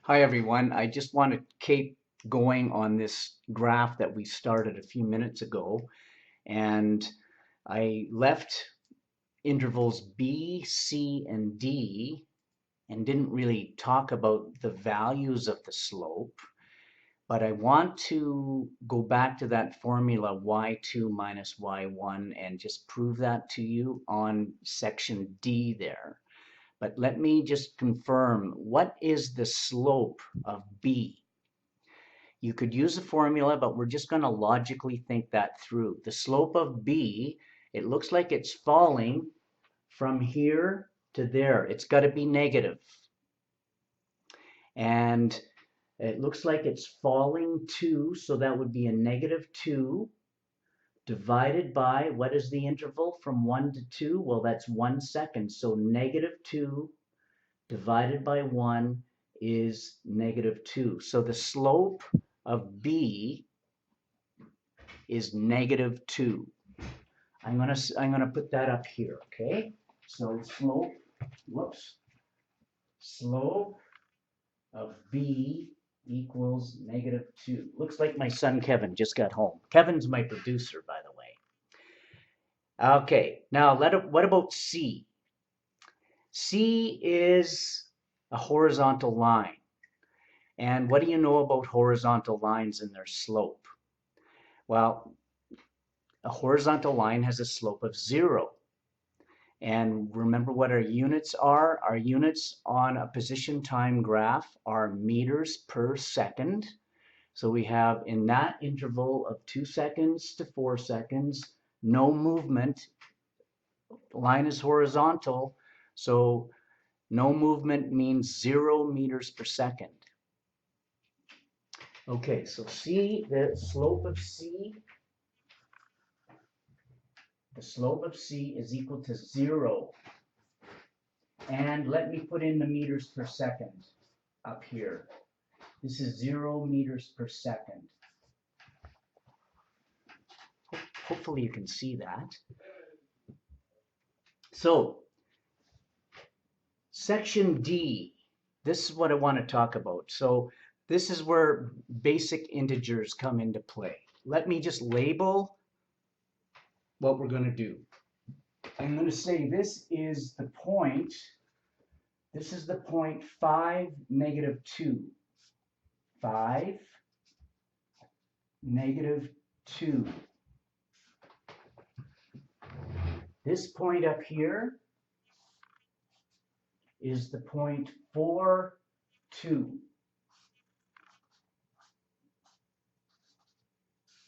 Hi, everyone. I just want to keep going on this graph that we started a few minutes ago. And I left intervals B, C, and D and didn't really talk about the values of the slope. But I want to go back to that formula y2 minus y1 and just prove that to you on section D there. But let me just confirm, what is the slope of B? You could use a formula, but we're just going to logically think that through. The slope of B, it looks like it's falling from here to there. It's got to be negative. And it looks like it's falling 2, so that would be a negative 2 divided by, what is the interval from 1 to 2? Well, that's 1 second. So negative 2 divided by 1 is negative 2. So the slope of B is negative 2. I'm gonna put that up here, okay? So slope of B equals negative 2. Looks like my son Kevin just got home. Kevin's my producer, by the way. Okay, now what about C? C is a horizontal line. And what do you know about horizontal lines and their slope? Well, a horizontal line has a slope of 0. And remember what our units are? Our units on a position time graph are meters per second. So we have in that interval of 2 seconds to 4 seconds, no movement. The line is horizontal, so no movement means 0 meters per second. Okay, so C, the slope of C is equal to 0. And let me put in the meters per second up here. This is 0 meters per second. Hopefully you can see that. So, section D, this is what I want to talk about. So, this is where basic integers come into play. Let me just label what we're going to do. I'm going to say this is the point 5, negative 2. 5, negative 2. This point up here is the point 4, 2.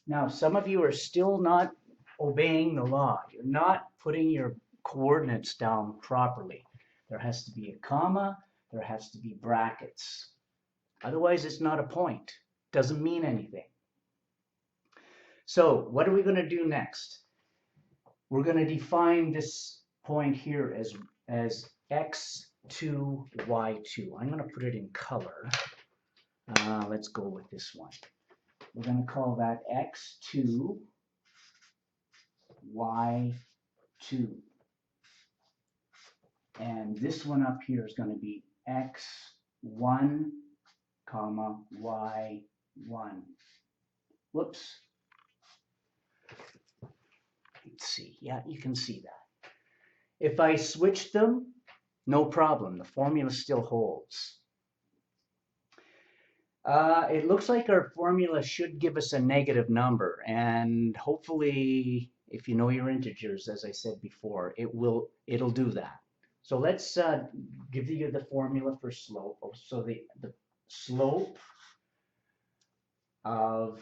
Now, some of you are still not obeying the law. You're not putting your coordinates down properly. There has to be a comma, there has to be brackets. Otherwise, it's not a point. Doesn't mean anything. So, what are we going to do next? We're going to define this point here as x2, y2. I'm going to put it in color. Let's go with this one. We're going to call that x2, y2. And this one up here is going to be x1, comma, y1. Whoops. Let's see. Yeah, you can see that. If I switch them, no problem. The formula still holds. It looks like our formula should give us a negative number, and hopefully, if you know your integers, as I said before, it'll do that. So let's give you the formula for slope. So the slope of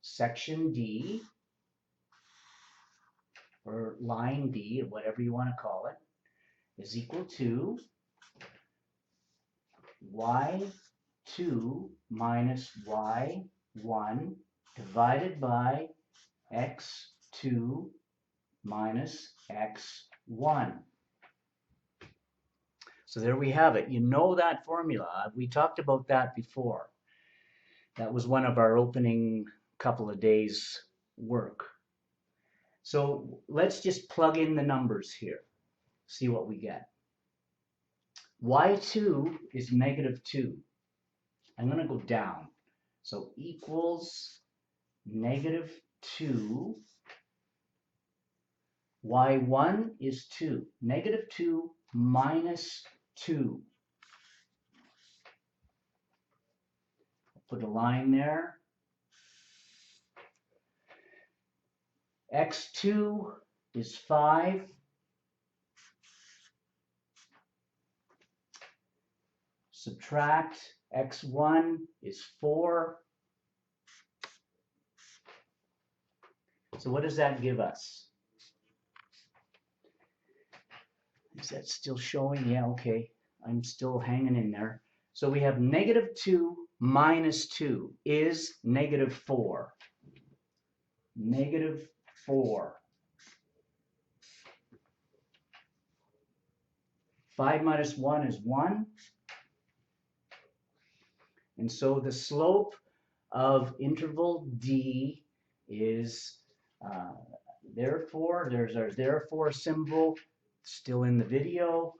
section D, or line D, or whatever you want to call it, is equal to y2 minus y1 divided by x2 minus x1. So there we have it. You know that formula. We talked about that before. That was one of our opening couple of days work. So let's just plug in the numbers here. See what we get. y2 is negative 2. I'm going to go down. So equals -2. Y1 is 2. -2 minus 2. Put a line there. X2 is 5. Subtract X1 is 4. So what does that give us? Is that still showing? Yeah, okay. I'm still hanging in there. So we have -2 minus 2 is -4. -4. 5 minus 1 is 1. And so the slope of interval D is, therefore, there's our therefore symbol still in the video.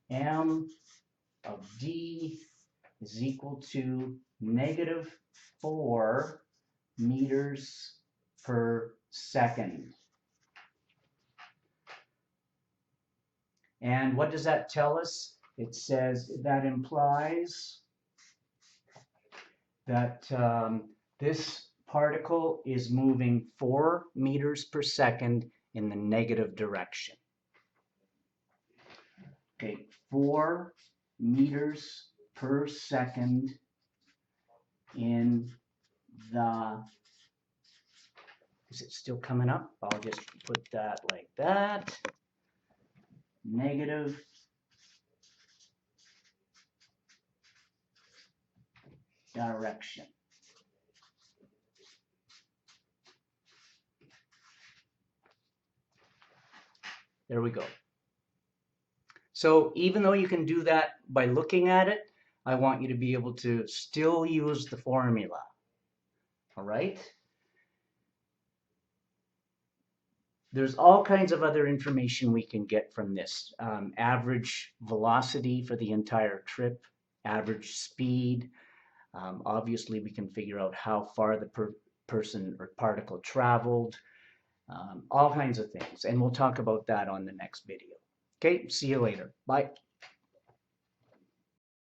M of D is equal to -4 meters per second. And what does that tell us? It says that implies that this particle is moving 4 meters per second in the negative direction. Okay, 4 meters per second in the, is it still coming up? I'll just put that like that. Negative direction. There we go. So even though you can do that by looking at it, I want you to be able to still use the formula. All right? There's all kinds of other information we can get from this. Average velocity for the entire trip, average speed. Obviously, we can figure out how far the person or particle traveled. All kinds of things. And we'll talk about that on the next video. Okay, see you later. Bye.